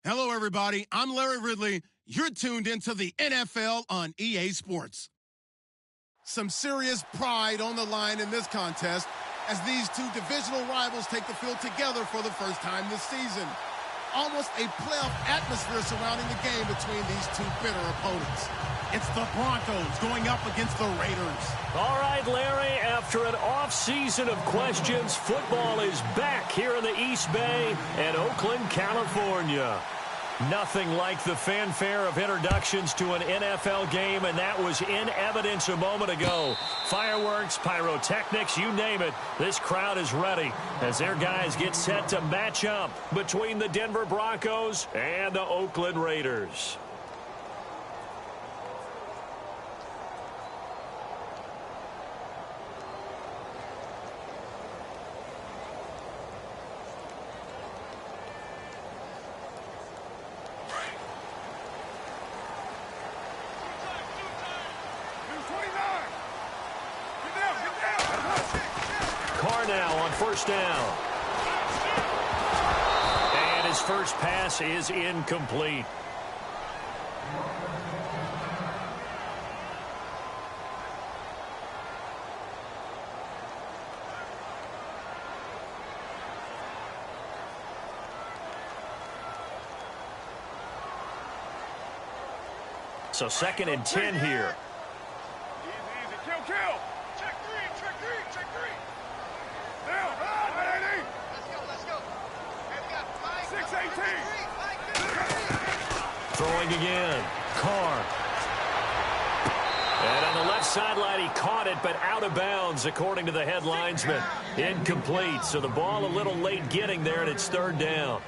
Hello, everybody. I'm Larry Ridley. You're tuned into the NFL on EA Sports. Some serious pride on the line in this contest as these two divisional rivals take the field together for the first time this season. Almost a playoff atmosphere surrounding the game between these two bitter opponents. It's the Broncos going up against the Raiders. All right, Larry, after an off-season of questions, football is back here in the East Bay and Oakland, California. Nothing like the fanfare of introductions to an NFL game, and that was in evidence a moment ago. Fireworks, pyrotechnics, you name it. This crowd is ready as their guys get set to match up between the Denver Broncos and the Oakland Raiders. Now on first down. And his first pass is incomplete. So 2nd and 10 here. Easy. Kill. Check three. Let's go. Hey, we got 6-18. Throwing again. Carr. And on the left sideline, he caught it, but out of bounds, according to the head linesman. Incomplete. So the ball a little late getting there, and it's 3rd down.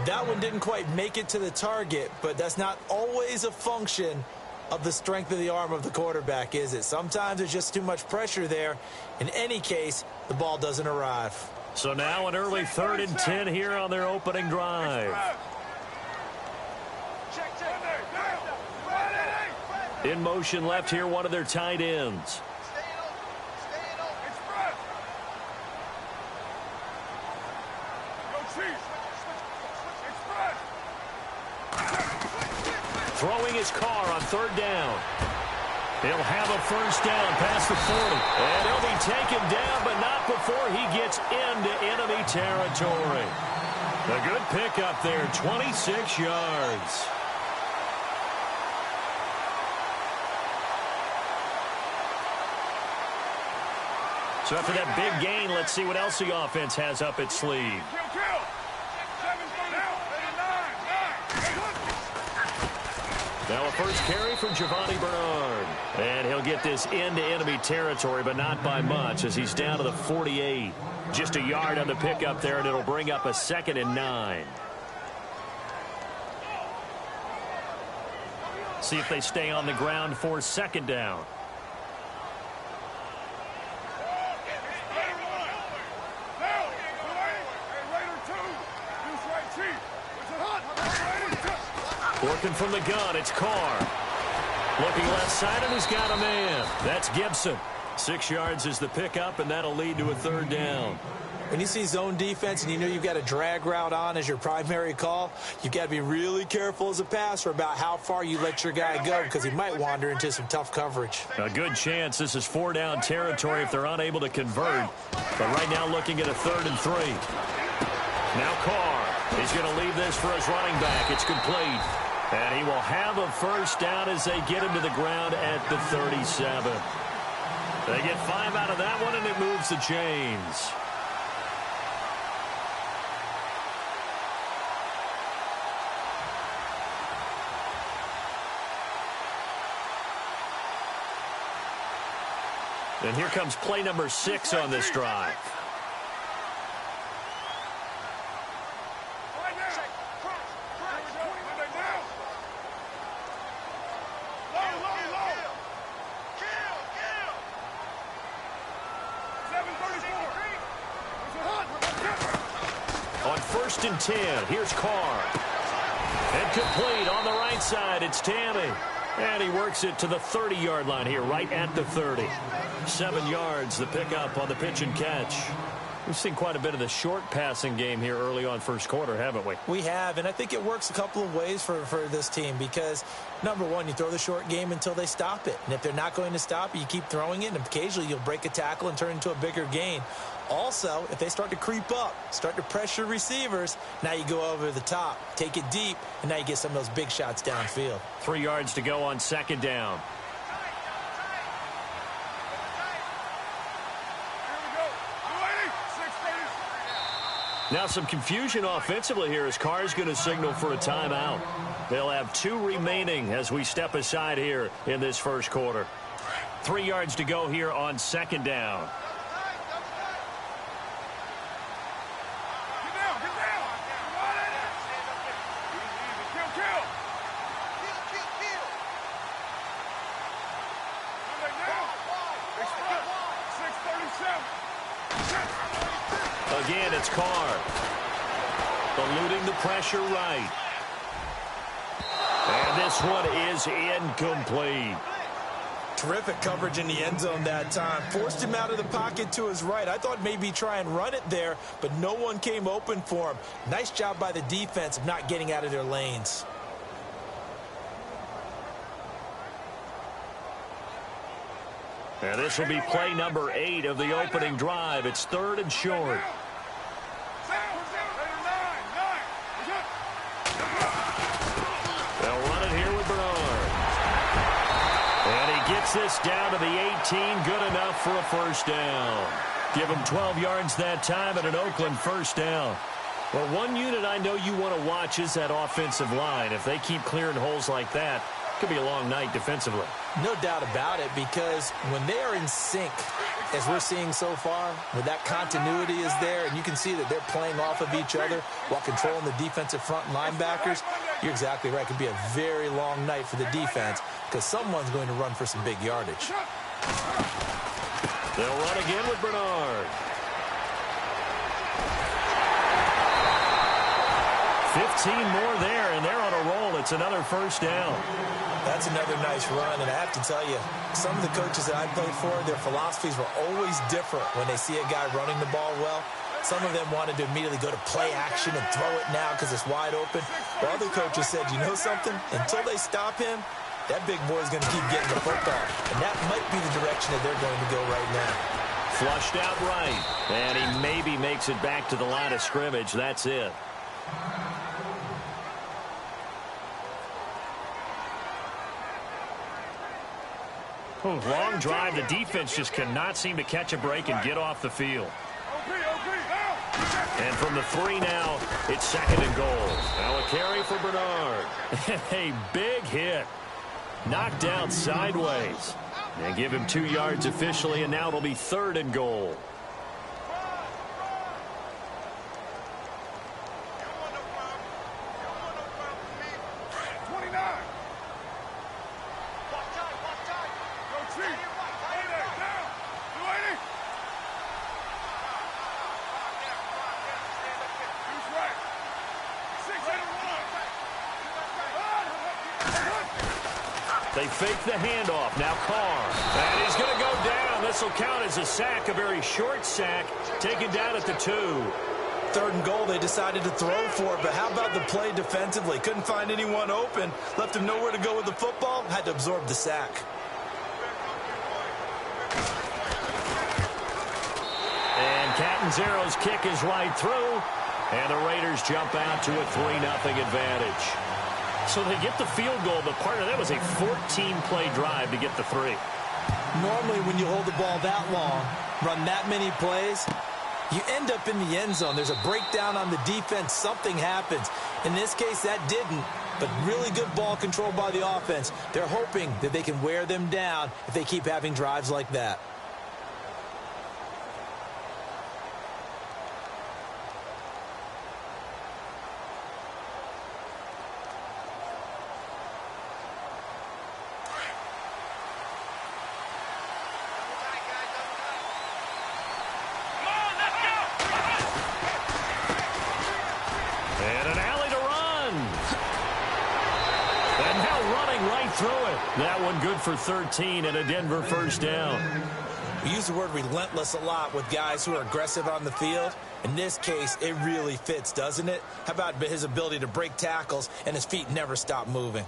That one didn't quite make it to the target, but that's not always a function of the strength of the arm of the quarterback, is it? Sometimes there's just too much pressure there. In any case, the ball doesn't arrive. So now an early 3rd and 10 here on their opening drive. In motion left here, one of their tight ends. Throwing his Carr on 3rd down. He'll have a first down past the 40. And he'll be taken down, but not before he gets into enemy territory. A good pickup there, 26 yards. So after that big gain, let's see what else the offense has up its sleeve. Now a first carry from Giovanni Bernard. And he'll get this into enemy territory, but not by much as he's down to the 48. Just a yard on the pickup there, and it'll bring up a 2nd and 9. See if they stay on the ground for 2nd down. Working from the gun, it's Carr. Looking left side, and he's got a man. That's Gibson. 6 yards is the pickup, and that'll lead to a 3rd down. When you see zone defense and you know you've got a drag route on as your primary call, you've got to be really careful as a passer about how far you let your guy go because he might wander into some tough coverage. A good chance this is 4-down territory if they're unable to convert. But right now looking at a 3rd and 3. Now Carr. He's going to leave this for his running back. It's complete. And he will have a first down as they get him to the ground at the 37. They get 5 out of that one, and it moves the chains. And here comes play number 6 on this drive. On 1st and 10, here's Carr. And complete on the right side, it's Tammy. And he works it to the 30-yard line here, right at the 30. 7 yards, the pickup on the pitch and catch. We've seen quite a bit of the short passing game here early on first quarter, haven't we? We have, and I think it works a couple of ways for this team because, number one, you throw the short game until they stop it. And if they're not going to stop it, you keep throwing it, and occasionally you'll break a tackle and turn it into a bigger gain. Also, if they start to creep up, start to pressure receivers, now you go over the top, take it deep, and now you get some of those big shots downfield. 3 yards to go on second down. Now some confusion offensively here as Carr's going to signal for a timeout. They'll have 2 remaining as we step aside here in this first quarter. 3 yards to go here on second down. Again, it's Carr. Eluding the pressure right. And this one is incomplete. Terrific coverage in the end zone that time. Forced him out of the pocket to his right. I thought maybe try and run it there, but no one came open for him. Nice job by the defense of not getting out of their lanes. And this will be play number 8 of the opening drive. It's 3rd and short. They'll run it here with Bernard. And he gets this down to the 18. Good enough for a first down. Give him 12 yards that time at an Oakland first down. Well, one unit I know you want to watch is that offensive line. If they keep clearing holes like that, it could be a long night defensively. No doubt about it, because when they are in sync, as we're seeing so far, when that continuity is there, and you can see that they're playing off of each other while controlling the defensive front linebackers, you're exactly right. It could be a very long night for the defense because someone's going to run for some big yardage. They'll run again with Bernard. 15 more there, and they're on a roll. It's another first down. That's another nice run, and I have to tell you, some of the coaches that I played for, their philosophies were always different when they see a guy running the ball well. Some of them wanted to immediately go to play action and throw it now because it's wide open. While other coaches said, you know something? Until they stop him, that big boy is going to keep getting the football. And that might be the direction that they're going to go right now. Flushed out right, and he maybe makes it back to the line of scrimmage. That's it. Long drive. The defense just cannot seem to catch a break and get off the field. And from the 3 now, it's 2nd and goal. Now a carry for Bernard. A big hit. Knocked out sideways. And give him 2 yards officially, and now it'll be 3rd and goal. They fake the handoff. Now Carr. And he's going to go down. This will count as a sack, a very short sack, taken down at the 2. 3rd and goal, they decided to throw for it, but how about the play defensively? Couldn't find anyone open, left him nowhere to go with the football, had to absorb the sack. And Catanzaro's kick is right through, and the Raiders jump out to a 3-0 advantage. So they get the field goal, but part of that was a 14-play drive to get the 3. Normally when you hold the ball that long, run that many plays, you end up in the end zone. There's a breakdown on the defense. Something happens. In this case, that didn't, but really good ball control by the offense. They're hoping that they can wear them down if they keep having drives like that. Through it. That one good for 13 and a Denver first down. We use the word relentless a lot with guys who are aggressive on the field. In this case, it really fits, doesn't it? How about his ability to break tackles and his feet never stop moving?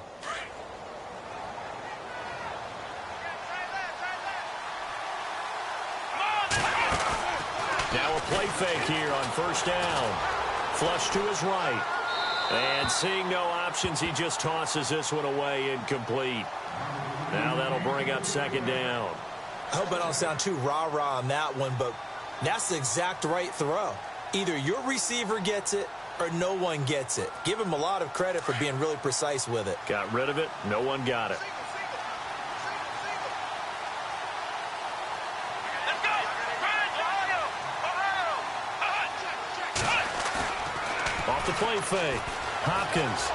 Now a play fake here on first down. Flush to his right. And seeing no options, he just tosses this one away, incomplete. Now that'll bring up second down. I hope I don't sound too rah-rah on that one, but that's the exact right throw. Either your receiver gets it or no one gets it. Give him a lot of credit for being really precise with it. Got rid of it. No one got it. Off the play fake. Hopkins.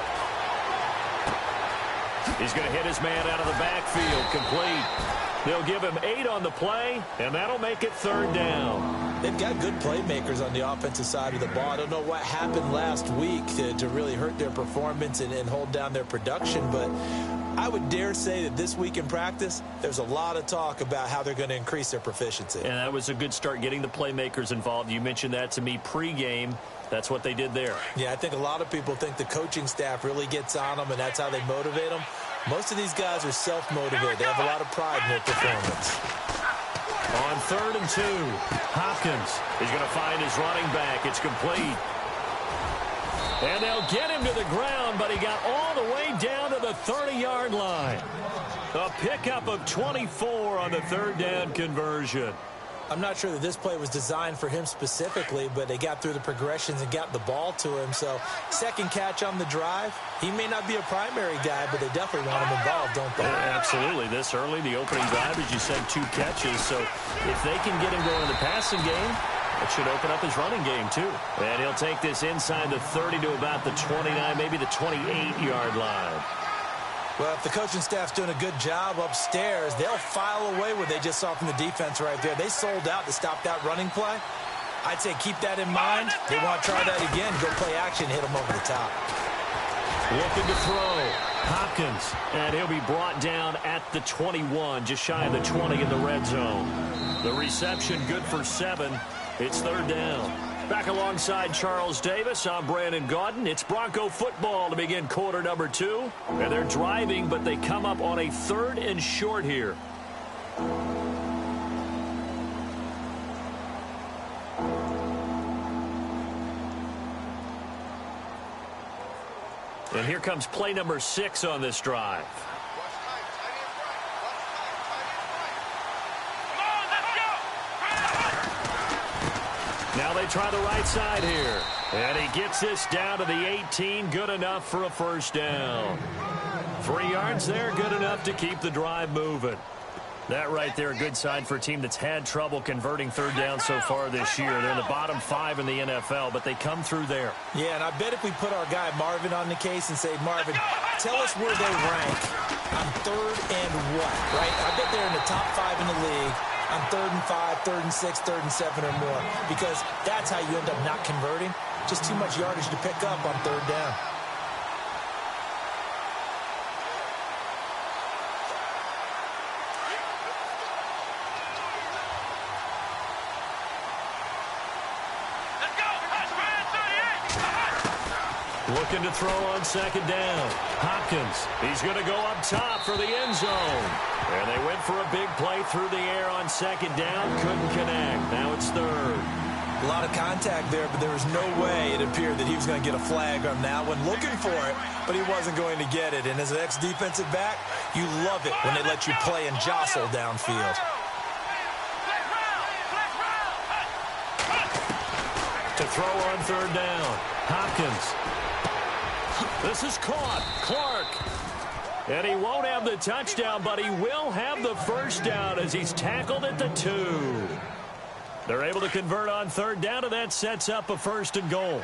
He's going to hit his man out of the backfield. Complete. They'll give him 8 on the play, and that'll make it third down. They've got good playmakers on the offensive side of the ball. I don't know what happened last week to really hurt their performance and hold down their production, but I would dare say that this week in practice, there's a lot of talk about how they're going to increase their proficiency. And that was a good start, getting the playmakers involved. You mentioned that to me pregame. That's what they did there. Yeah, I think a lot of people think the coaching staff really gets on them, and that's how they motivate them. Most of these guys are self-motivated. They have a lot of pride in their performance. On 3rd and 2, Hopkins is going to find his running back. It's complete. And they'll get him to the ground, but he got all the way down to the 30-yard line. A pickup of 24 on the third down conversion. I'm not sure that this play was designed for him specifically, but they got through the progressions and got the ball to him. So, second catch on the drive. He may not be a primary guy, but they definitely want him involved, don't they? Yeah, absolutely. This early, the opening drive, as you said, 2 catches. So, if they can get him going in the passing game, it should open up his running game, too. And he'll take this inside the 30 to about the 29, maybe the 28-yard line. Well, if the coaching staff's doing a good job upstairs, they'll file away what they just saw from the defense right there. They sold out to stop that running play. I'd say keep that in mind. They want to try that again. Go play action, hit them over the top. Looking to throw. Hopkins. And he'll be brought down at the 21, just shy of the 20 in the red zone. The reception good for 7. It's third down. Back alongside Charles Davis, I'm Brandon Gaudin. It's Bronco football to begin quarter number 2. And they're driving, but they come up on a 3rd and short here. And here comes play number 6 on this drive. Now they try the right side here. And he gets this down to the 18. Good enough for a first down. 3 yards there, good enough to keep the drive moving. That right there, a good sign for a team that's had trouble converting third down so far this year. They're in the bottom 5 in the NFL, but they come through there. Yeah, and I bet if we put our guy Marvin on the case and say, Marvin, tell us where they rank on 3rd and what, right? I bet they're in the top 5 in the league on 3rd and 5, 3rd and 6, 3rd and 7 or more, because that's how you end up not converting. Just too much yardage to pick up on 3rd down. Looking to throw on second down. Hopkins, he's going to go up top for the end zone. And they went for a big play through the air on second down. Couldn't connect. Now it's 3rd. A lot of contact there, but there was no way it appeared that he was going to get a flag on that one. Looking for it, but he wasn't going to get it. And as an ex-defensive back, you love it when they let you play and jostle downfield. To throw on 3rd down. Hopkins. This is caught. Clark. And he won't have the touchdown, but he will have the first down as he's tackled at the 2. They're able to convert on 3rd down, and that sets up a 1st and goal.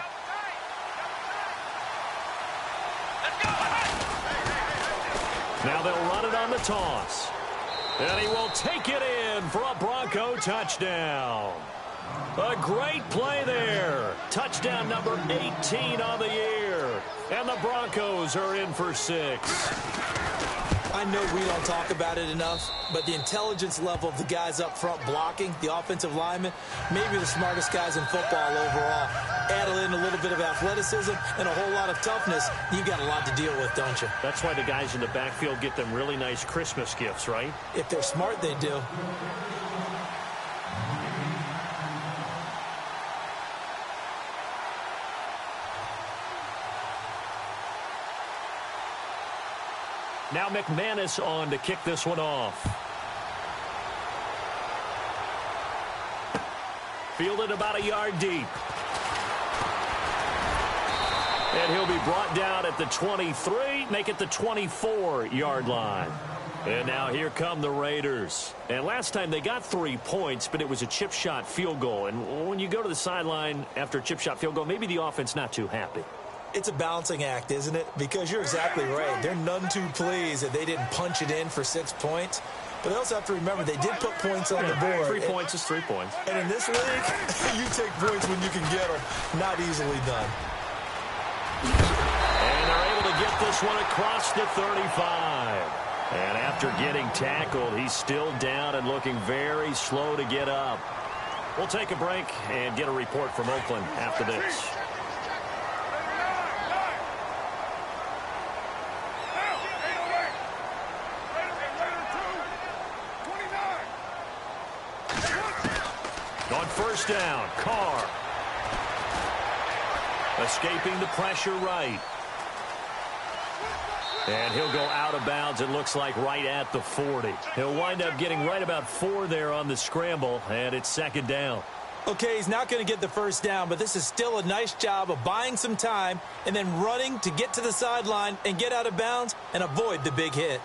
Now they'll run it on the toss. And he will take it in for a Bronco touchdown. A great play there. Touchdown number 18 on the year. And the Broncos are in for 6. I know we don't talk about it enough, but the intelligence level of the guys up front blocking, the offensive linemen, maybe the smartest guys in football overall. Add in a little bit of athleticism and a whole lot of toughness, you've got a lot to deal with, don't you? That's why the guys in the backfield get them really nice Christmas gifts, right? If they're smart, they do. Now McManus on to kick this one off. Fielded about a yard deep. And he'll be brought down at the 23, make it the 24-yard line. And now here come the Raiders. And last time they got 3 points, but it was a chip shot field goal. And when you go to the sideline after a chip shot field goal, maybe the offense not too happy. It's a balancing act, isn't it? Because you're exactly right. They're none too pleased that they didn't punch it in for 6 points. But they also have to remember they did put points on the board. 3 points is 3 points. And in this league, you take points when you can get them. Not easily done. And they're able to get this one across the 35. And after getting tackled, he's still down and looking very slow to get up. We'll take a break and get a report from Oakland after this. On first down, Carr. Escaping the pressure right. And he'll go out of bounds, it looks like, right at the 40. He'll wind up getting right about 4 there on the scramble, and it's second down. Okay, he's not going to get the first down, but this is still a nice job of buying some time and then running to get to the sideline and get out of bounds and avoid the big hit.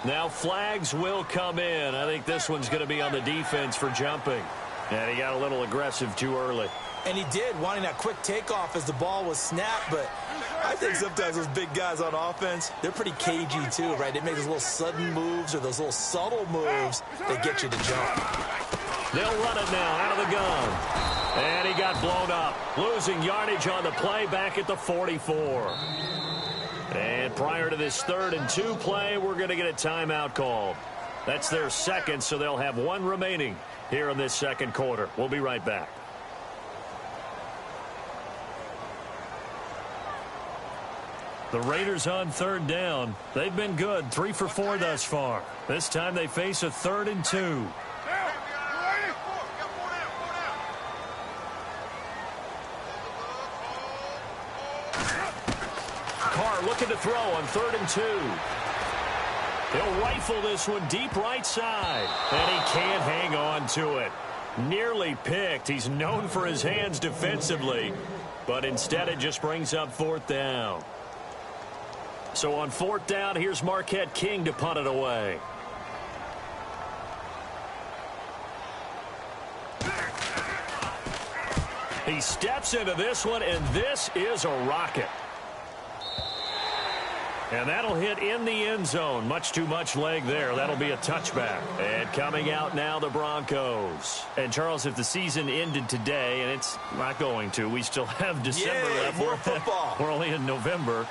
Now flags will come in. I think this one's going to be on the defense for jumping. And he got a little aggressive too early. And he did, wanting that quick takeoff as the ball was snapped. But I think sometimes those big guys on offense, they're pretty cagey too, right? They make those little sudden moves or those little subtle moves that get you to jump. They'll run it now out of the gun. And he got blown up. Losing yardage on the play back at the 44. And prior to this 3rd and 2 play, we're going to get a timeout called. That's their second, so they'll have 1 remaining here in this second quarter. We'll be right back. The Raiders on 3rd down. They've been good, 3 for 4 thus far. This time they face a 3rd and 2. Looking to throw on 3rd and 2. He'll rifle this one deep right side. And he can't hang on to it. Nearly picked. He's known for his hands defensively. But instead it just brings up 4th down. So on 4th down, here's Marquette King to punt it away. He steps into this one, and this is a rocket. And that'll hit in the end zone. Much too much leg there. That'll be a touchback. And coming out now, the Broncos. And, Charles, if the season ended today, and it's not going to, we still have December left. More football. We're only in November.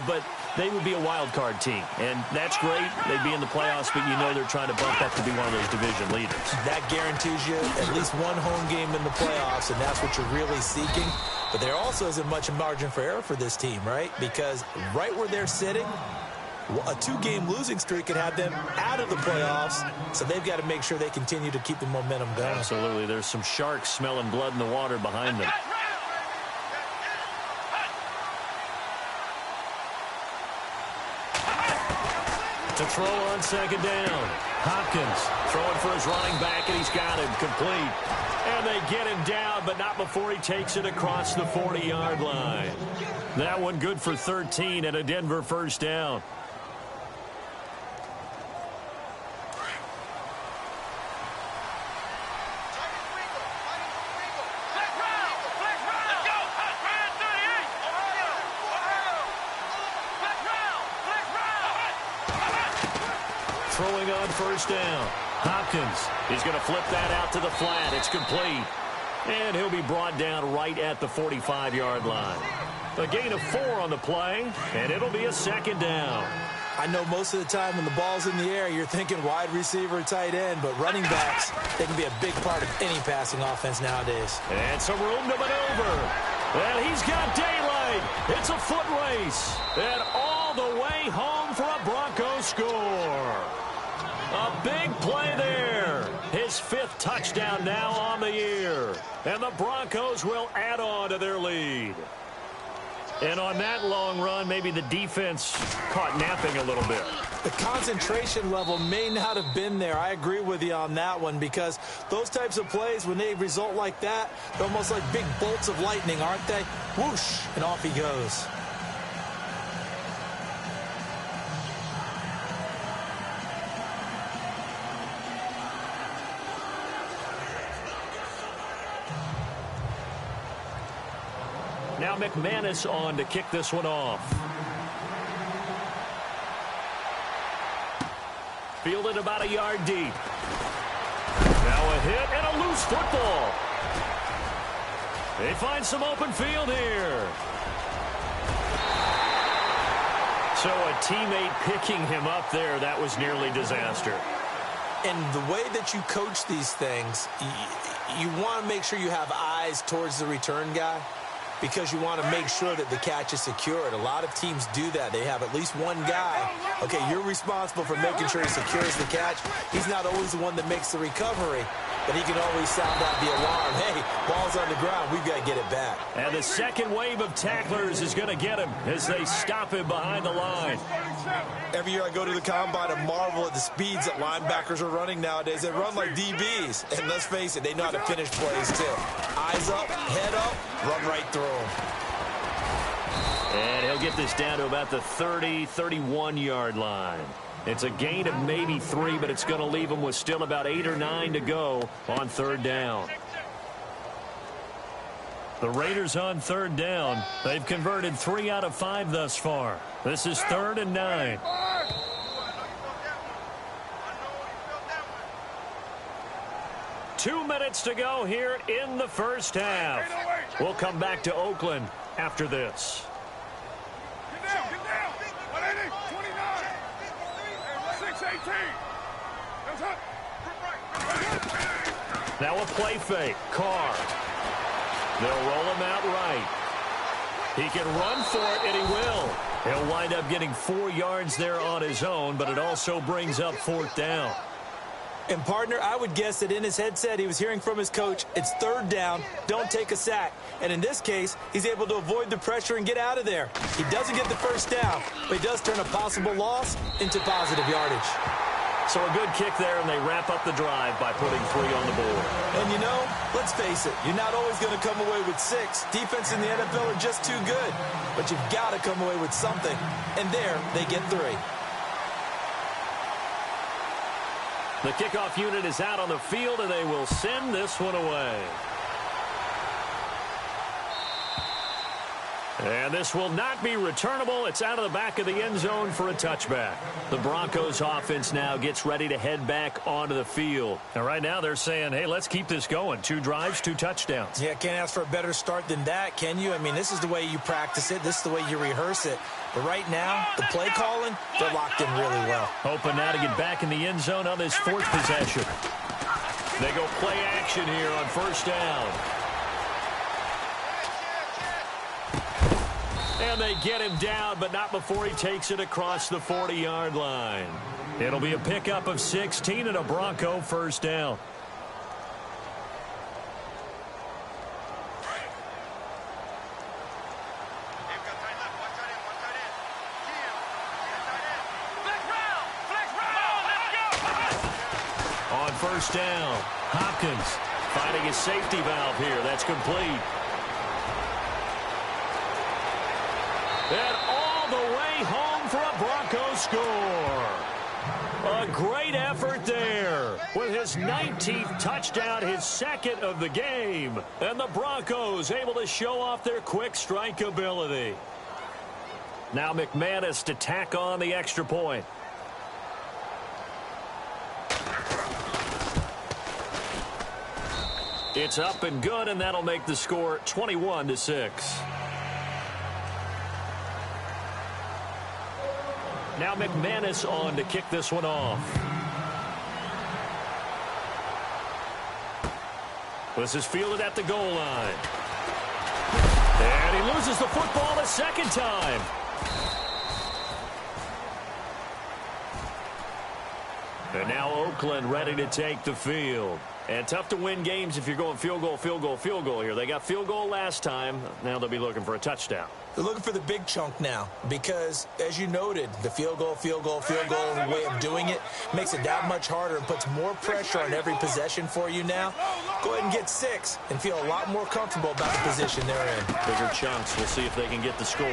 But they would be a wild card team. And that's great. They'd be in the playoffs, but you know they're trying to bump up to be one of those division leaders. That guarantees you at least 1 home game in the playoffs, and that's what you're really seeking. But there also isn't much margin for error for this team, right? Because right where they're sitting, a 2-game losing streak could have them out of the playoffs, so they've got to make sure they continue to keep the momentum going. Absolutely. There's some sharks smelling blood in the water behind them. To throw on 2nd down. Hopkins throwing for his running back, and he's got him complete. And they get him down, but not before he takes it across the 40-yard line. That one good for 13 and a Denver first down. Throwing on first down. Hopkins is going to flip that out to the flat. It's complete. And he'll be brought down right at the 45-yard line. A gain of 4 on the play, and it'll be a second down. I know most of the time when the ball's in the air, you're thinking wide receiver, tight end, but running backs, they can be a big part of any passing offense nowadays. And some room to maneuver. And he's got daylight. It's a foot race. And all the way home for a Broncos score. A big play there. His 5th touchdown now on the year. And the Broncos will add on to their lead. And on that long run, maybe the defense caught napping a little bit. The concentration level may not have been there. I agree with you on that one, because those types of plays, when they result like that, they're almost like big bolts of lightning, aren't they? Whoosh, and off he goes. Now McManus on to kick this one off. Fielded about a yard deep. Now a hit and a loose football. They find some open field here. So a teammate picking him up there, that was nearly disaster. And the way that you coach these things, you want to make sure you have eyes towards the return guy, because you want to make sure that the catch is secured. A lot of teams do that. They have at least one guy. Okay, you're responsible for making sure he secures the catch. He's not always the one that makes the recovery, but he can always sound out the alarm. Hey, ball's on the ground. We've got to get it back. And the second wave of tacklers is going to get him as they stop him behind the line. Every year I go to the combine and marvel at the speeds that linebackers are running nowadays. They run like DBs. And let's face it, they know how to finish plays too. Eyes up, head up, run right through them. And he'll get this down to about the 31-yard line. It's a gain of maybe 3, but it's going to leave him with still about 8 or 9 to go on third down. The Raiders on third down. They've converted 3 out of 5 thus far. This is 3rd and 9. Two minutes to go here in the first half. We'll come back to Oakland after this. Get down, get down. 180, 29. 618. That's up. Now a play fake. Carr. They'll roll him out right. He can run for it, and he will. He'll wind up getting 4 yards there on his own, but it also brings up 4th down. And, partner, I would guess that in his headset he was hearing from his coach, it's 3rd down, don't take a sack. And in this case, he's able to avoid the pressure and get out of there. He doesn't get the first down, but he does turn a possible loss into positive yardage. So a good kick there, and they wrap up the drive by putting 3 on the board. And, you know, let's face it, you're not always going to come away with 6. Defense in the NFL are just too good. But you've got to come away with something. And there, they get 3. The kickoff unit is out on the field, and they will send this one away. And this will not be returnable. It's out of the back of the end zone for a touchback. The Broncos offense now gets ready to head back onto the field. And right now they're saying, hey, let's keep this going. 2 drives, 2 touchdowns. Yeah, can't ask for a better start than that, can you? I mean, this is the way you practice it. This is the way you rehearse it. But right now, the play calling, they're locked in really well. Hoping now to get back in the end zone on this 4th possession. They go play action here on 1st down. And they get him down, but not before he takes it across the 40-yard line. It'll be a pickup of 16 and a Bronco first down. On first down, Hopkins finding his safety valve here. That's complete. And all the way home for a Broncos score. A great effort there with his 19th touchdown, his 2nd of the game. And the Broncos able to show off their quick strike ability. Now McManus to tack on the extra point. It's up and good, and that'll make the score 21-6. Now McManus on to kick this one off. This is fielded at the goal line. And he loses the football a second time. And now Oakland ready to take the field. And tough to win games if you're going field goal, field goal, field goal here. They got field goal last time. Now they'll be looking for a touchdown. They're looking for the big chunk now because, as you noted, the field goal, way of doing it makes it that much harder and puts more pressure on every possession for you now. Go ahead and get 6 and feel a lot more comfortable about the position they're in. Bigger chunks. We'll see if they can get the score.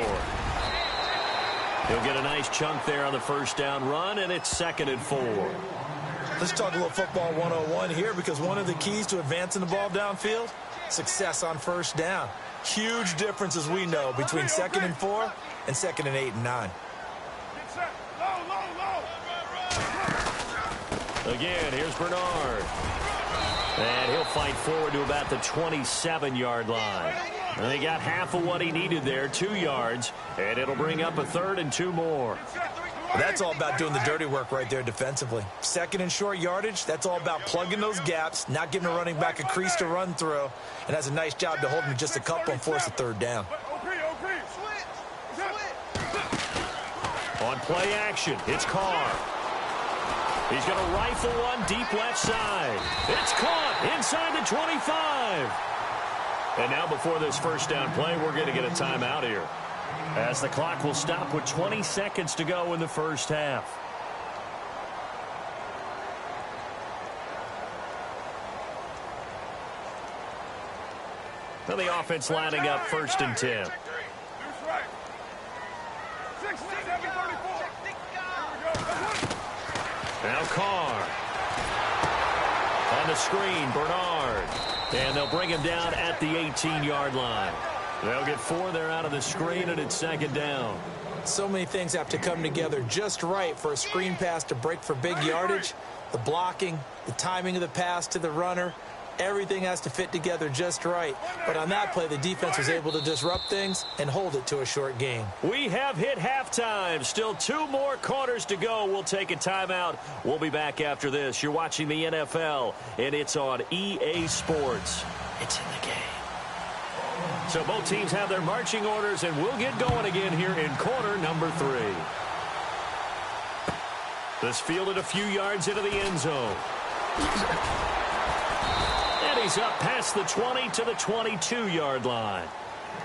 He'll get a nice chunk there on the first down run, and it's 2nd and 4. Let's talk a little football 101 here because one of the keys to advancing the ball downfield, success on first down. Huge difference, as we know, between 2nd and 4 and 2nd and 8 and 9. Again, here's Bernard. And he'll fight forward to about the 27-yard line. And they got half of what he needed there, 2 yards. And it'll bring up a 3rd and 2 more. That's all about doing the dirty work right there defensively. 2nd and short yardage, that's all about plugging those gaps, not giving a running back a crease to run through, and has a nice job to hold him just a couple and force a 3rd down. On play action, it's Carr. He's going to rifle one deep left side. It's caught inside the 25. And now before this first down play, we're going to get a timeout here, as the clock will stop with 20 seconds to go in the first half. Now the offense lining up 1st and 10. Now Carr. On the screen, Bernard. And they'll bring him down at the 18-yard line. They'll get 4 there out of the screen, and it's 2nd down. So many things have to come together just right for a screen pass to break for big yardage. The blocking, the timing of the pass to the runner, everything has to fit together just right. But on that play, the defense was able to disrupt things and hold it to a short gain. We have hit halftime. Still 2 more quarters to go. We'll take a timeout. We'll be back after this. You're watching the NFL, and it's on EA Sports. It's in the game. So both teams have their marching orders, and we'll get going again here in quarter number 3. This fielded a few yards into the end zone. And he's up past the 20 to the 22-yard line.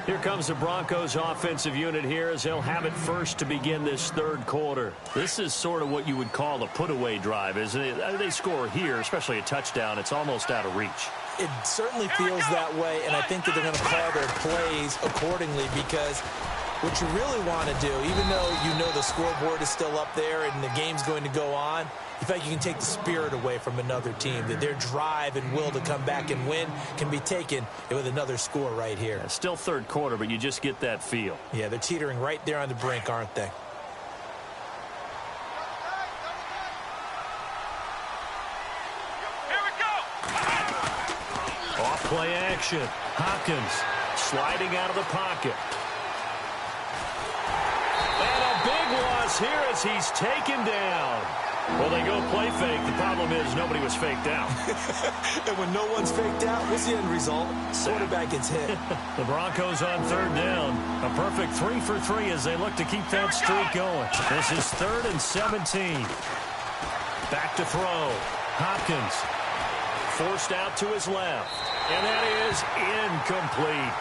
Here comes the Broncos offensive unit here as they'll have it first to begin this 3rd quarter. This is sort of what you would call a put-away drive, isn't it? They score here, especially a touchdown. It's almost out of reach. It certainly feels that way, and I think that they're going to call their plays accordingly because what you really want to do, even though you know the scoreboard is still up there and the game's going to go on, in fact, you can take the spirit away from another team, that their drive and will to come back and win can be taken with another score right here. Yeah, still 3rd quarter, but you just get that feel. Yeah, they're teetering right there on the brink, aren't they? Off play action. Hopkins sliding out of the pocket. And a big loss here as he's taken down. Well, they go play fake. The problem is nobody was faked out. And when no one's faked out, what's the end result? Quarterback gets hit. The Broncos on 3rd down. A perfect 3 for 3 as they look to keep that streak going. This is 3rd and 17. Back to throw. Hopkins forced out to his left. And that is incomplete.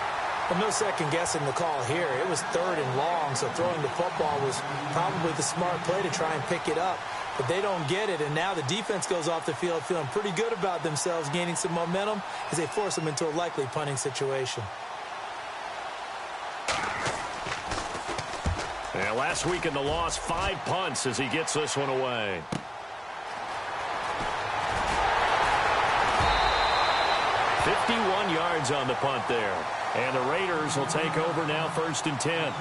Well, no second guessing the call here. It was 3rd and long, so throwing the football was probably the smart play to try and pick it up. But they don't get it, and now the defense goes off the field feeling pretty good about themselves, gaining some momentum as they force them into a likely punting situation. Yeah, last week in the loss, 5 punts as he gets this one away. $51 yards on the punt there. And the Raiders will take over now 1st and 10.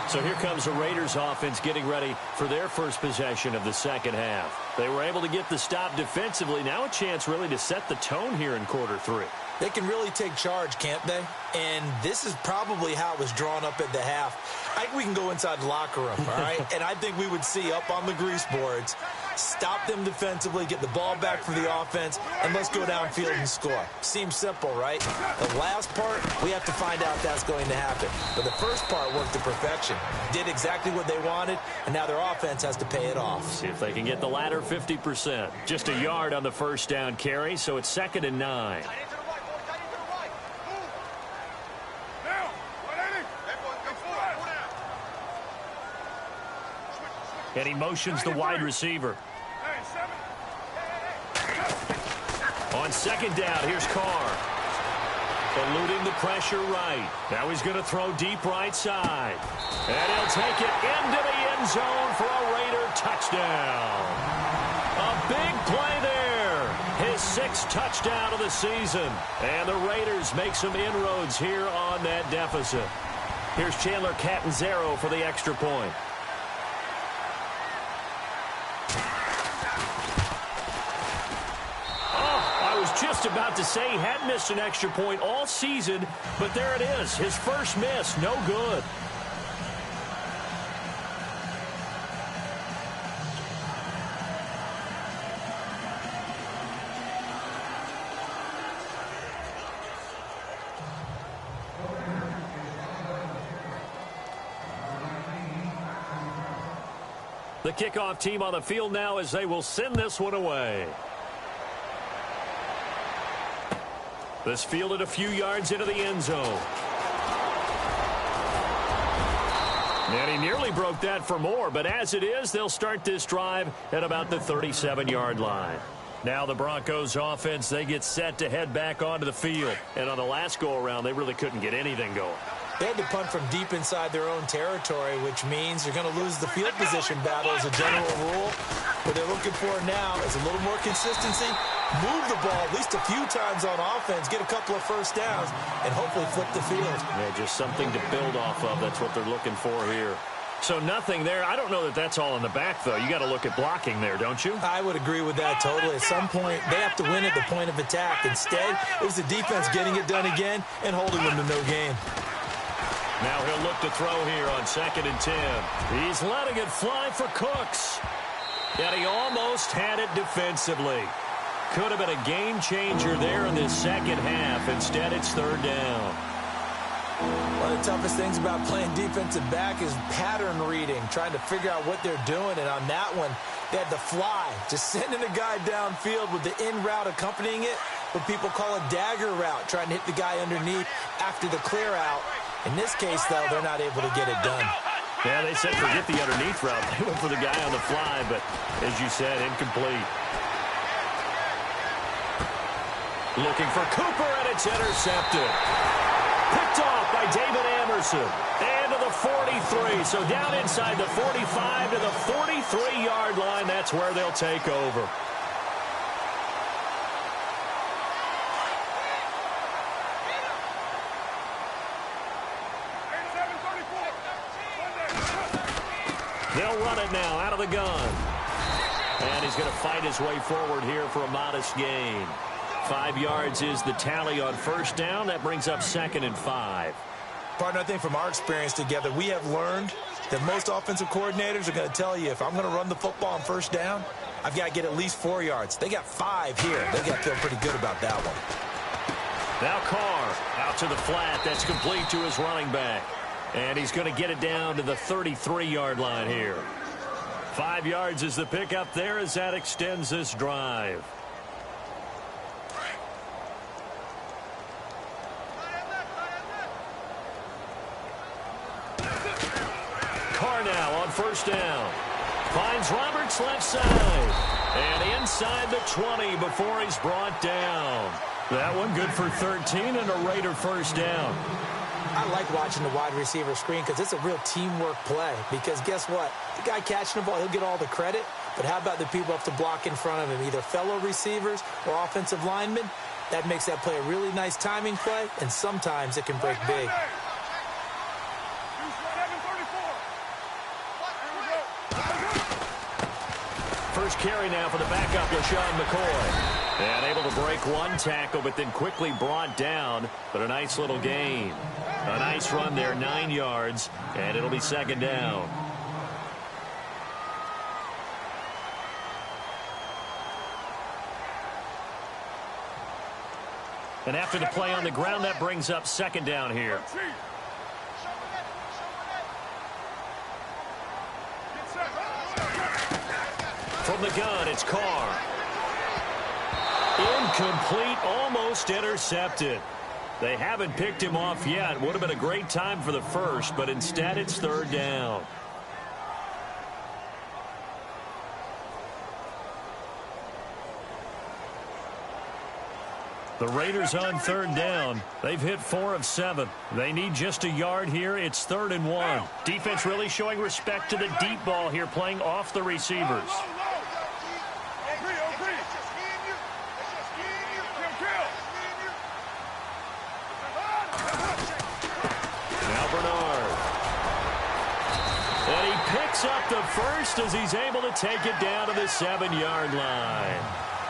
So here comes the Raiders offense getting ready for their first possession of the second half. They were able to get the stop defensively. Now a chance really to set the tone here in quarter three. They can really take charge, can't they? And this is probably how it was drawn up at the half. I think we can go inside the locker room, all right? And I think we would see up on the grease boards, stop them defensively, get the ball back for the offense, and let's go downfield and score. Seems simple, right? The last part, we have to find out if that's going to happen. But the first part worked to perfection. Did exactly what they wanted, and now their offense has to pay it off. See if they can get the latter 50%. Just a yard on the first down carry, so it's 2nd and 9. And he motions the wide receiver. On second down, here's Carr. Eluding the pressure right. Now he's going to throw deep right side. And he'll take it into the end zone for a Raider touchdown. A big play there. His 6th touchdown of the season. And the Raiders make some inroads here on that deficit. Here's Chandler Catanzaro for the extra point. Just about to say he had missed an extra point all season, but there it is. His first miss, no good. The kickoff team on the field now as they will send this one away. This fielded a few yards into the end zone. And he nearly broke that for more, but as it is, they'll start this drive at about the 37-yard line. Now the Broncos offense, they get set to head back onto the field. And on the last go-around, they really couldn't get anything going. They had to punt from deep inside their own territory, which means you're going to lose the field position battle as a general rule. What they're looking for now is a little more consistency, move the ball at least a few times on offense, get a couple of first downs, and hopefully flip the field. Yeah, just something to build off of. That's what they're looking for here. So nothing there. I don't know that that's all in the back, though. You got to look at blocking there, don't you? I would agree with that totally. At some point, they have to win at the point of attack. Instead, it was the defense getting it done again and holding them to no gain. Now he'll look to throw here on 2nd and 10. He's letting it fly for Cooks. And he almost had it defensively. Could have been a game changer there in this second half. Instead, it's 3rd down. One of the toughest things about playing defensive back is pattern reading, trying to figure out what they're doing. And on that one, they had the fly, just sending a guy downfield with the in route accompanying it, what people call a dagger route, trying to hit the guy underneath after the clear out. In this case, though, they're not able to get it done. Yeah, they said forget the underneath route. They went for the guy on the fly, but as you said, incomplete. Looking for Cooper, and it's intercepted. Picked off by David Anderson. And to the 43. So down inside the 45 to the 43-yard line. That's where they'll take over. They'll run it now out of the gun. And he's going to fight his way forward here for a modest gain. 5 yards is the tally on first down. That brings up 2nd and 5. Partner, I think from our experience together, we have learned that most offensive coordinators are going to tell you, if I'm going to run the football on first down, I've got to get at least 4 yards. They got 5 here. They got to feel pretty good about that one. Now Carr out to the flat. That's complete to his running back. And he's going to get it down to the 33-yard line here. 5 yards is the pickup there as that extends this drive. Carr now on first down. Finds Roberts left side. And inside the 20 before he's brought down. That one good for 13 and a Raider first down. I like watching the wide receiver screen because it's a real teamwork play. Because guess what? The guy catching the ball, he'll get all the credit. But how about the people up to block in front of him, either fellow receivers or offensive linemen? That makes that play a really nice timing play, and sometimes it can break big. First carry now for the backup, LaShawn McCoy. And able to break one tackle, but then quickly brought down. But a nice little gain. A nice run there, 9 yards, and it'll be second down. And after the play on the ground, that brings up second down here. From the gun, it's Carr. Incomplete, almost intercepted. They haven't picked him off yet. Would have been a great time for the first, but instead it's third down. The Raiders on third down. They've hit 4 of 7. They need just a yard here. It's 3rd and 1. Defense really showing respect to the deep ball here, playing off the receivers. Now Bernard. And he picks up the first as he's able to take it down to the 7-yard line.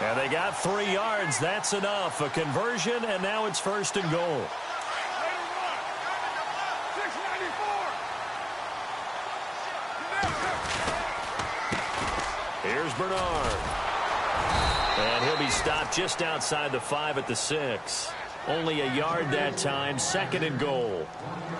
And they got 3 yards. That's enough. A conversion, and now it's 1st and goal. Here's Bernard. And he'll be stopped just outside the 5 at the 6. Only a yard that time. 2nd and goal.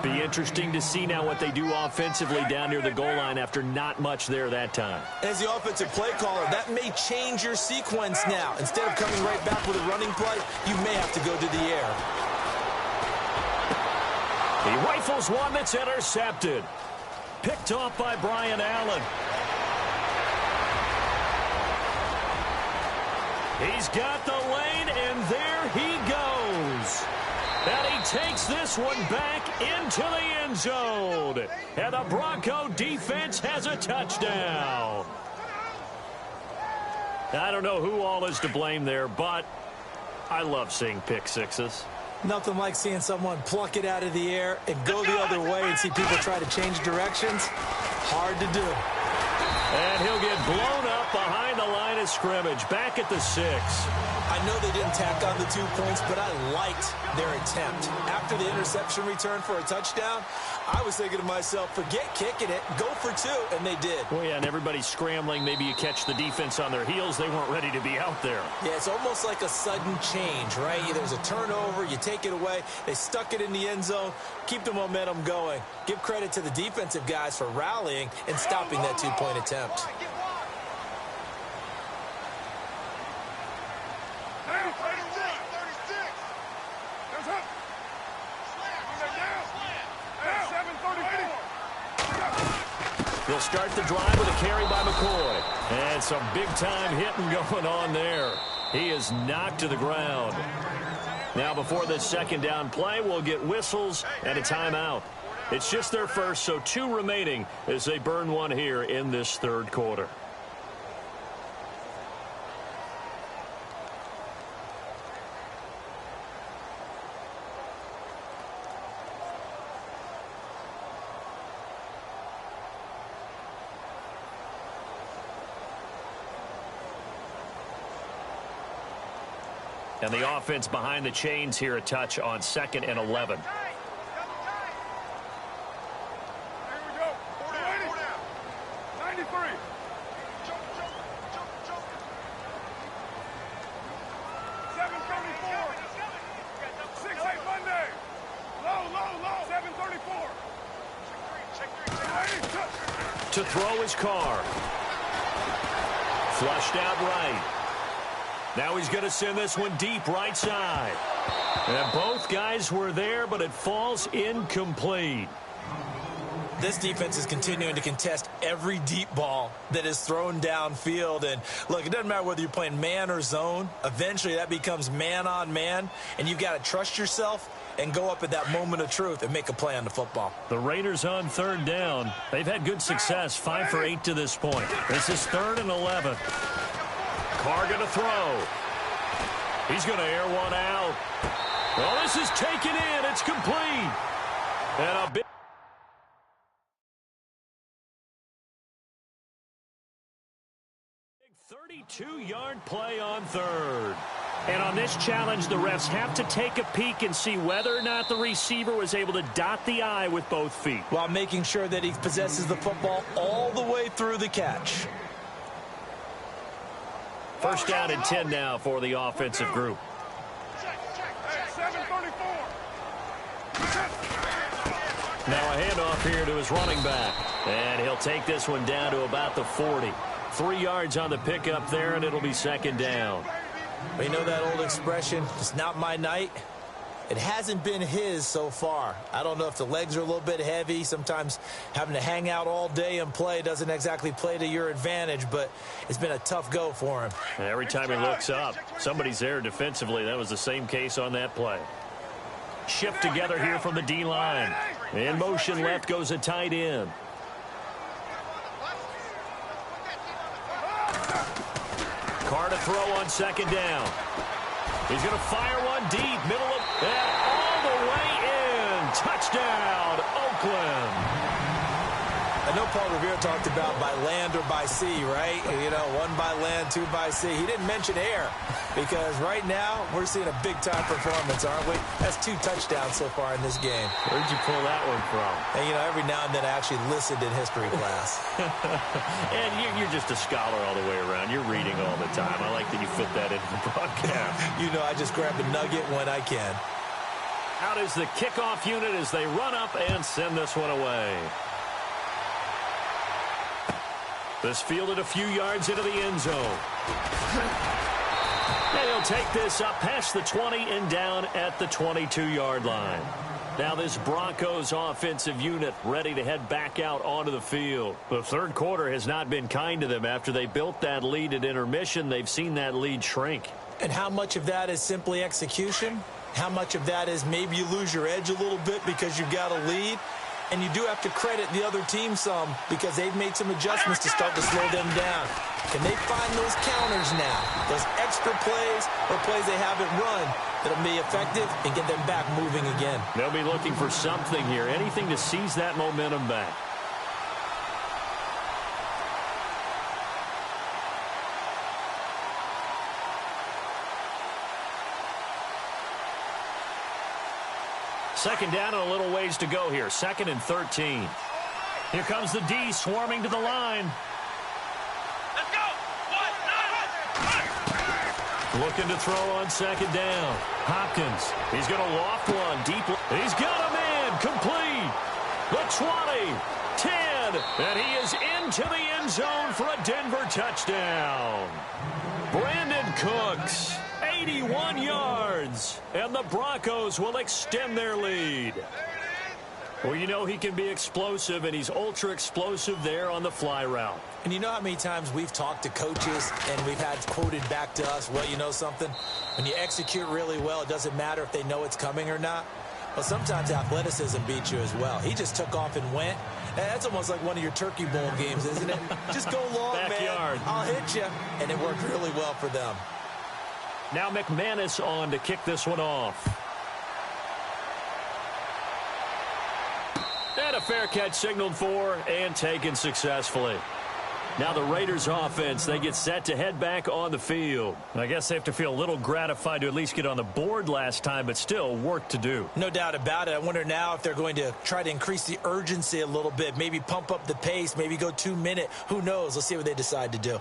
Be interesting to see now what they do offensively down near the goal line after not much there that time. As the offensive play caller, that may change your sequence now. Instead of coming right back with a running play, you may have to go to the air. He rifles one that's intercepted. Picked off by Brian Allen. He's got the lane, and there he goes. And he takes this one back into the end zone. And the Bronco defense has a touchdown. I don't know who all is to blame there, but I love seeing pick sixes. Nothing like seeing someone pluck it out of the air and go the other way and see people try to change directions. Hard to do. And he'll get blown up behind the line of scrimmage, back at the 6. I know they didn't tack on the 2 points, but I liked their attempt. After the interception return for a touchdown, I was thinking to myself, forget kicking it, go for 2, and they did. Well, yeah, and everybody's scrambling. Maybe you catch the defense on their heels. They weren't ready to be out there. Yeah, it's almost like a sudden change, right? There's a turnover, you take it away, they stuck it in the end zone, keep the momentum going. Give credit to the defensive guys for rallying and stopping that 2-point attempt. They'll start the drive with a carry by McCoy. And some big-time hitting going on there. He is knocked to the ground. Now, before this second down play, we'll get whistles and a timeout. It's just their first, so 2 remaining as they burn one here in this third quarter. And the offense behind the chains here a touch on 2nd and 11. To throw his Carr. Flushed out right. Now he's going to send this one deep right side. And both guys were there, but it falls incomplete. This defense is continuing to contest every deep ball that is thrown downfield. And, look, it doesn't matter whether you're playing man or zone. Eventually that becomes man on man, and you've got to trust yourself and go up at that moment of truth and make a play on the football. The Raiders on third down. They've had good success, 5 for 8 to this point. This is 3rd and 11. Carr going to throw. He's going to air one out. Well, this is taken in. It's complete. And a big 32-yard play on third. And on this challenge, the refs have to take a peek and see whether or not the receiver was able to dot the I with both feet, while making sure that he possesses the football all the way through the catch. First down and 10 now for the offensive group. Now a handoff here to his running back. And he'll take this one down to about the 40. 3 yards on the pickup there, and it'll be second down. But you know that old expression, it's not my night? It hasn't been his so far. I don't know if the legs are a little bit heavy. Sometimes having to hang out all day and play doesn't exactly play to your advantage, but it's been a tough go for him. Every time he looks up, somebody's there defensively. That was the same case on that play. Shift together here from the D-line. In motion left goes a tight end. Carr to throw on second down. He's going to fire one deep, middle of, and all the way in. Touchdown, Oakland. I know Paul Revere talked about by land or by sea, right? You know, 1 by land, 2 by sea. He didn't mention air because right now we're seeing a big-time performance, aren't we? That's 2 touchdowns so far in this game. Where'd you pull that one from? And, you know, every now and then I actually listened in history class. And you're just a scholar all the way around. You're reading all the time. I like that you fit that into the broadcast. You know, I just grab a nugget when I can. Out is the kickoff unit as they run up and send this one away. This fielded a few yards into the end zone. And he'll take this up past the 20 and down at the 22-yard line. Now this Broncos offensive unit ready to head back out onto the field. The third quarter has not been kind to them. After they built that lead at intermission, they've seen that lead shrink. And how much of that is simply execution? How much of that is maybe you lose your edge a little bit because you've got a lead? And you do have to credit the other team some because they've made some adjustments to start to slow them down. Can they find those counters now, those extra plays or plays they haven't run that'll be effective and get them back moving again? They'll be looking for something here, anything to seize that momentum back. Second down and a little ways to go here. 2nd and 13. Here comes the D swarming to the line. Let's go. 1, 9, 1. Looking to throw on second down. Hopkins. He's going to loft one deep. He's got a man complete. The 20, 10, and he is into the end zone for a Denver touchdown. Brandon Cooks. 81 yards, and the Broncos will extend their lead. Well, you know he can be explosive, and he's ultra-explosive there on the fly route. And you know how many times we've talked to coaches, and we've had quoted back to us, well, you know something? When you execute really well, it doesn't matter if they know it's coming or not. Well, sometimes athleticism beats you as well. He just took off and went. That's almost like one of your Turkey Bowl games, isn't it? Just go long, Backyard. man. I'll hit you. And it worked really well for them. Now McManus on to kick this one off. And a fair catch signaled for and taken successfully. Now the Raiders offense, they get set to head back on the field. I guess they have to feel a little gratified to at least get on the board last time, but still work to do. No doubt about it. I wonder now if they're going to try to increase the urgency a little bit, maybe pump up the pace, maybe go 2-minute. Who knows? Let's see what they decide to do.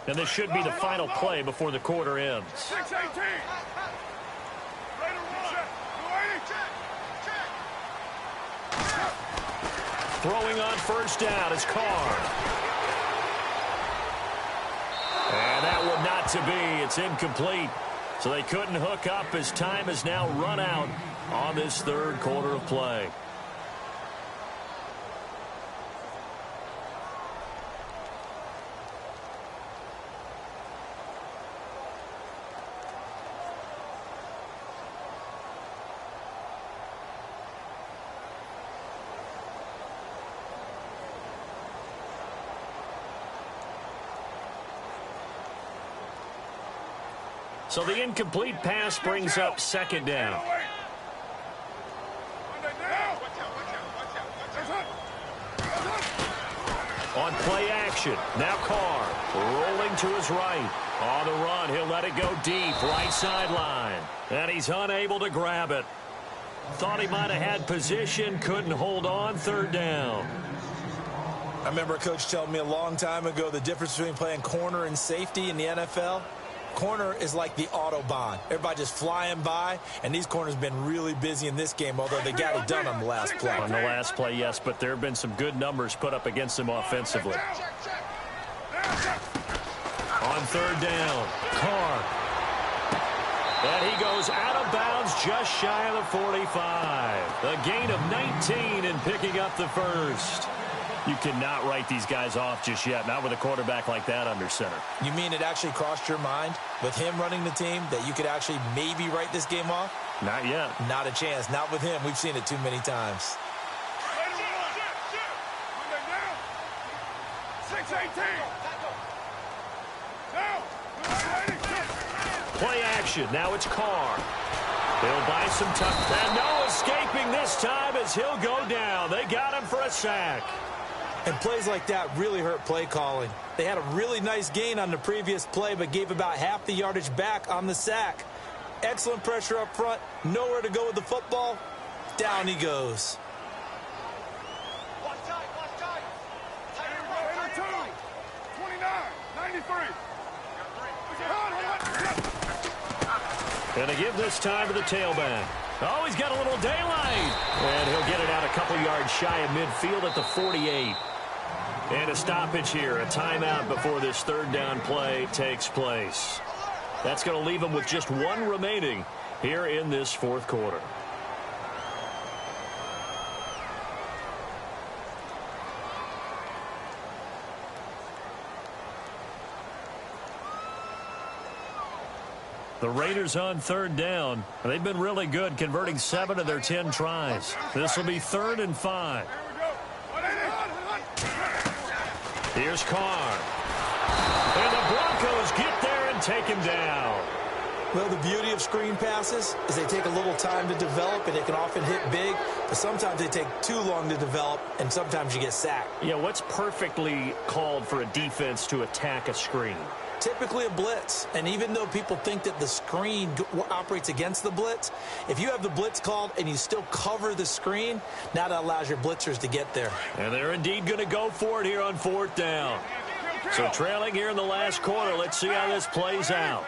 And this should be the final play before the quarter ends. 6-18. Raider 1. Throwing on first down is Carr. And that one not to be. It's incomplete. So they couldn't hook up as time has now run out on this third quarter of play. So the incomplete pass brings up second down. On play action, now Carr rolling to his right. On the run, he'll let it go deep, right sideline. And he's unable to grab it. Thought he might have had position, couldn't hold on, third down. I remember a coach telling me a long time ago the difference between playing corner and safety in the NFL. Corner is like the Autobahn. Everybody just flying by, and these corners have been really busy in this game, although they got it done on the last play. On the last play, yes, but there have been some good numbers put up against them offensively. On third down, Carr. And he goes out of bounds just shy of the 45. A gain of 19 in picking up the first. You cannot write these guys off just yet, not with a quarterback like that under center. You mean it actually crossed your mind with him running the team that you could actually maybe write this game off? Not yet. Not a chance. Not with him. We've seen it too many times. 6-18. Play action. Now it's Carr. He'll buy some time. And no escaping this time as he'll go down. They got him for a sack. And plays like that really hurt play calling. They had a really nice gain on the previous play, but gave about half the yardage back on the sack. Excellent pressure up front. Nowhere to go with the football. Down he goes. Watch tight. 29-93. Going to give this time to the tailback. Oh, he's got a little daylight. And he'll get it out a couple yards shy of midfield at the 48. And a stoppage here, a timeout before this third down play takes place. That's going to leave him with just one remaining here in this fourth quarter. The Raiders on third down. They've been really good, converting 7 of their 10 tries. This will be 3rd and 5. Here's Carr. And the Broncos get there and take him down. Well, the beauty of screen passes is they take a little time to develop, and they can often hit big, but sometimes they take too long to develop, and sometimes you get sacked. Yeah, what's perfectly called for a defense to attack a screen? Typically a blitz, and even though people think that the screen operates against the blitz, if you have the blitz called and you still cover the screen, now that allows your blitzers to get there. And they're indeed going to go for it here on 4th down. So trailing here in the last quarter, let's see how this plays out.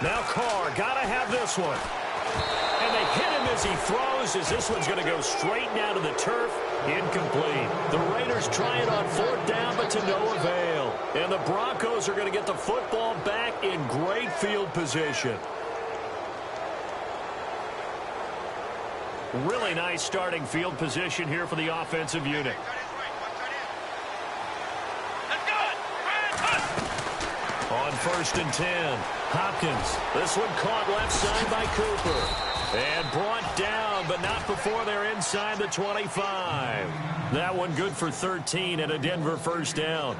Now Carr, gotta have this one. And they hit him as he throws, as this one's going to go straight down to the turf. Incomplete. The Raiders try it on 4th down, but to no avail. And the Broncos are going to get the football back in great field position. Really nice starting field position here for the offensive unit. On 1st and 10, Hopkins. This one caught left side by Cooper. And brought down, but not before they're inside the 25. That one good for 13 and a Denver 1st down.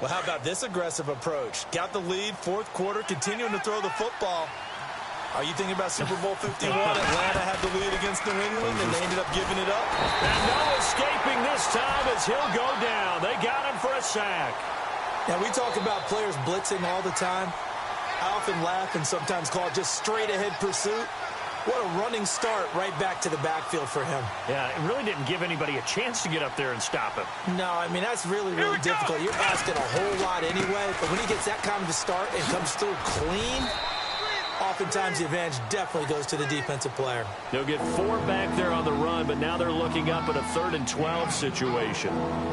Well, how about this aggressive approach? Got the lead, 4th quarter, continuing to throw the football. Are you thinking about Super Bowl 51? Atlanta had the lead against New England, and they ended up giving it up. And no escaping this time as he'll go down. They got him for a sack. Now, we talk about players blitzing all the time. I often laugh and sometimes call it just straight-ahead pursuit. What a running start right back to the backfield for him. Yeah, it really didn't give anybody a chance to get up there and stop him. No, I mean, that's really, really difficult. You're asking a whole lot anyway, but when he gets that kind of a start and comes through clean, oftentimes the advantage definitely goes to the defensive player. They'll get 4 back there on the run, but now they're looking up at a 3rd and 12 situation.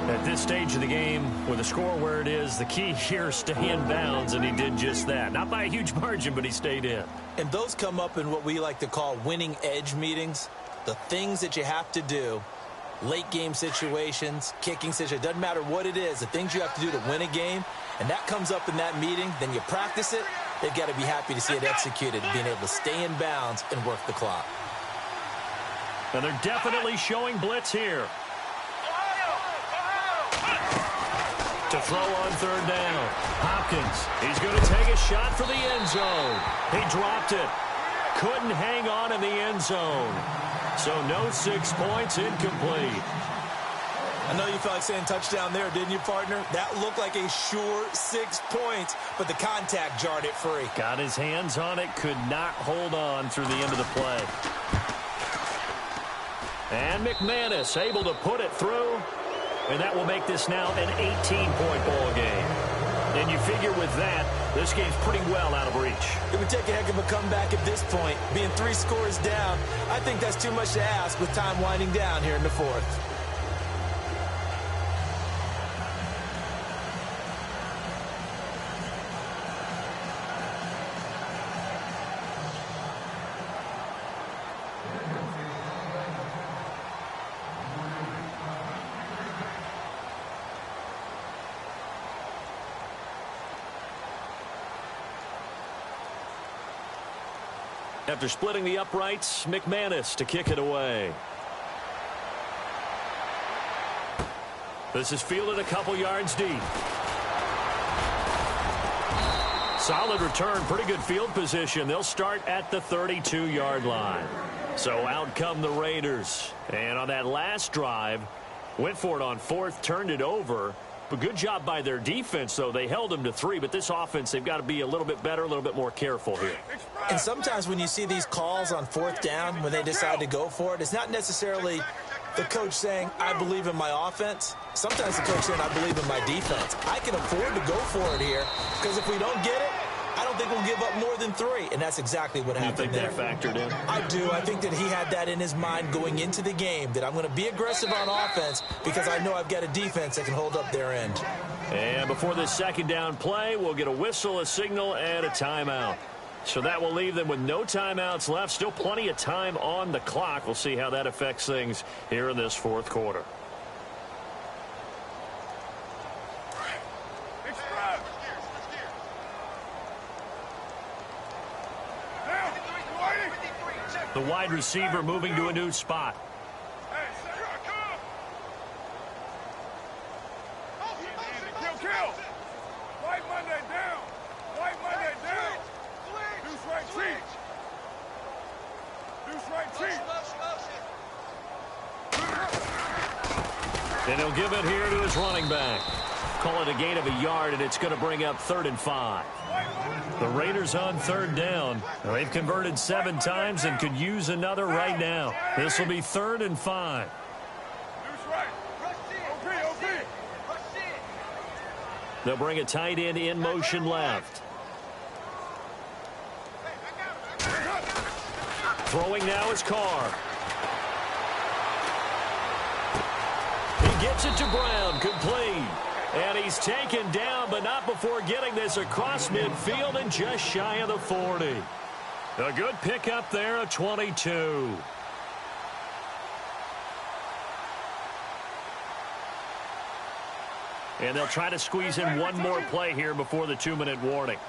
At this stage of the game, with the score where it is, the key here is stay in bounds, and he did just that. Not by a huge margin, but he stayed in. And those come up in what we like to call winning edge meetings. The things that you have to do, late game situations, kicking situations, doesn't matter what it is, the things you have to do to win a game, and that comes up in that meeting, then you practice it. They've got to be happy to see it executed, being able to stay in bounds and work the clock. And they're definitely showing blitz here. To throw on third down. Hopkins, he's going to take a shot for the end zone. He dropped it. Couldn't hang on in the end zone. So no 6 points, incomplete. I know you felt like saying touchdown there, didn't you, partner? That looked like a sure 6 points, but the contact jarred it free. Got his hands on it, could not hold on through the end of the play. And McManus able to put it through, and that will make this now an 18-point ball game. And you figure with that, this game's pretty well out of reach. It would take a heck of a comeback at this point. Being 3 scores down, I think that's too much to ask with time winding down here in the fourth. After splitting the uprights, McManus to kick it away. This is fielded a couple yards deep. Solid return, pretty good field position. They'll start at the 32-yard line. So out come the Raiders. And on that last drive, went for it on fourth, turned it over. But good job by their defense, though. They held them to 3, but this offense, they've got to be a little bit better, a little bit more careful here. And sometimes when you see these calls on fourth down, when they decide to go for it, it's not necessarily the coach saying, I believe in my offense. Sometimes the coach saying, I believe in my defense. I can afford to go for it here, because if we don't get it, I don't think we'll give up more than 3, and that's exactly what happened there. You think that factored in? I do. I think that he had that in his mind going into the game, that I'm going to be aggressive on offense because I know I've got a defense that can hold up their end. And before this second down play, we'll get a whistle, a signal, and a timeout. So that will leave them with no timeouts left. Still plenty of time on the clock. We'll see how that affects things here in this fourth quarter. The wide receiver moving to a new spot. And he'll give it here to his running back. Call it a gain of a yard, and it's going to bring up 3rd and 5. The Raiders on third down. They've converted 7 times and could use another right now. This will be 3rd and 5. They'll bring a tight end in motion left. Throwing now is Carr. He gets it to Brown, complete. And he's taken down, but not before getting this across midfield and just shy of the 40. A good pickup there of 22. And they'll try to squeeze in one more play here before the 2-minute warning.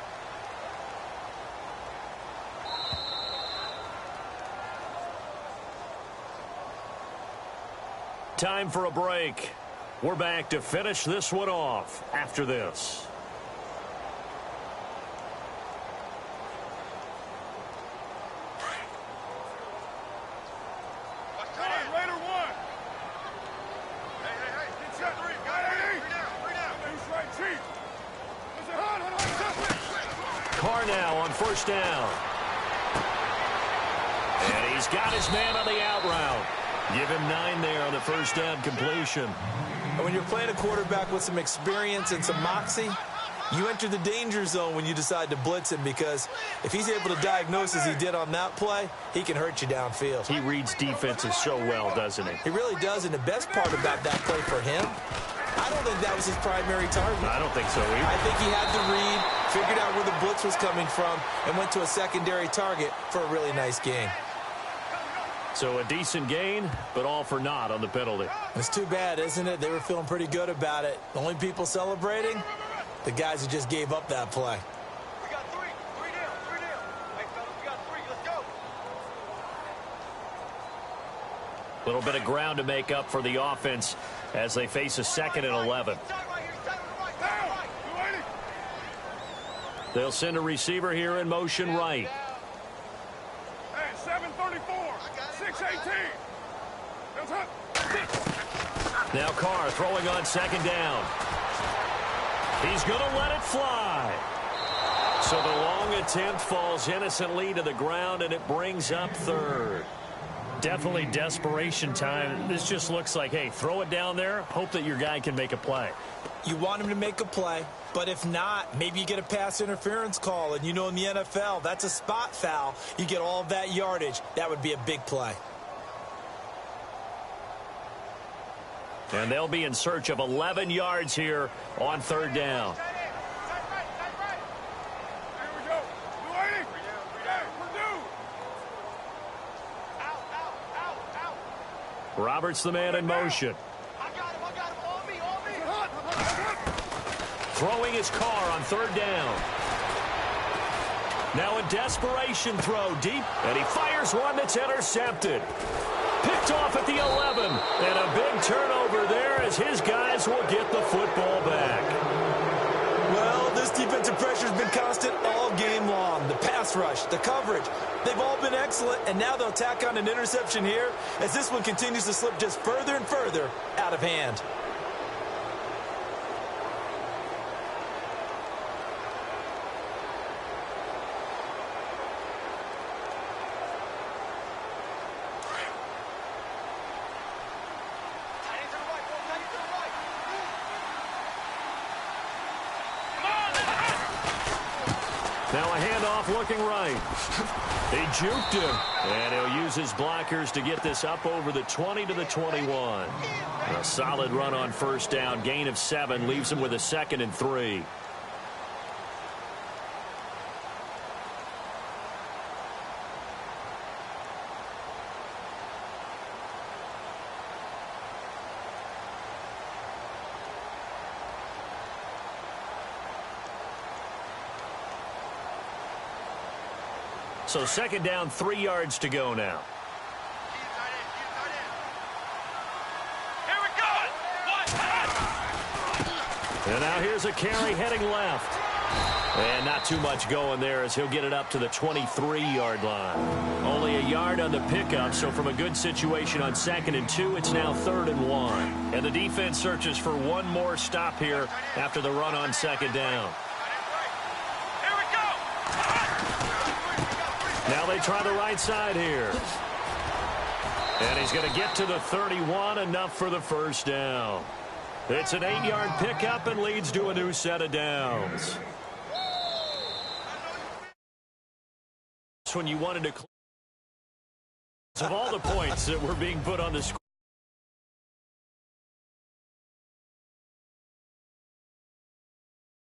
Time for a break. We're back to finish this one off after this. Carr now on first down. And he's got his man on the out route. Give him 9 there on the first down completion. And when you're playing a quarterback with some experience and some moxie, you enter the danger zone when you decide to blitz him, because if he's able to diagnose as he did on that play, he can hurt you downfield. He reads defenses so well, doesn't he? He really does, and the best part about that play for him, I don't think that was his primary target. I don't think so either. I think he had to read, figured out where the blitz was coming from, and went to a secondary target for a really nice gain. So a decent gain, but all for naught on the penalty. It's too bad, isn't it? They were feeling pretty good about it. The only people celebrating, the guys who just gave up that play. We got 3. 3 down. 3 down. Hey, fellas, we got 3. Let's go. A little bit of ground to make up for the offense as they face a 2nd and 11. Side right here. Side right. They'll send a receiver here in motion right. Hey, 734, 618. Now Carr throwing on second down. He's going to let it fly. So the long attempt falls innocently to the ground, and it brings up third. Definitely desperation time. This just looks like, hey, throw it down there, hope that your guy can make a play. You want him to make a play, but if not, maybe you get a pass interference call, and you know in the NFL, that's a spot foul. You get all of that yardage. That would be a big play. And they'll be in search of 11 yards here on third down. Roberts the man in motion. Throwing his Carr on third down. Now a desperation throw deep, and he fires one that's intercepted. Picked off at the 11, and a big turnover there as his guys will get the football back. Well, this defensive pressure has been constant all game long. The pass rush, the coverage, they've all been excellent, and now they'll tack on an interception here as this one continues to slip just further and further out of hand. Now a handoff looking right. He juked him, and he'll use his blockers to get this up over the 20 to the 21. A solid run on first down. Gain of 7 leaves him with a 2nd and 3. So second down, 3 yards to go now. Here we go. And now here's a carry heading left. And not too much going there as he'll get it up to the 23-yard line. Only a yard on the pickup, so from a good situation on 2nd and 2, it's now 3rd and 1. And the defense searches for one more stop here after the run on second down. Now they try the right side here. And he's going to get to the 31, enough for the first down. It's an 8-yard pickup and leads to a new set of downs. When you wanted to... Of all the points that were being put on the screen.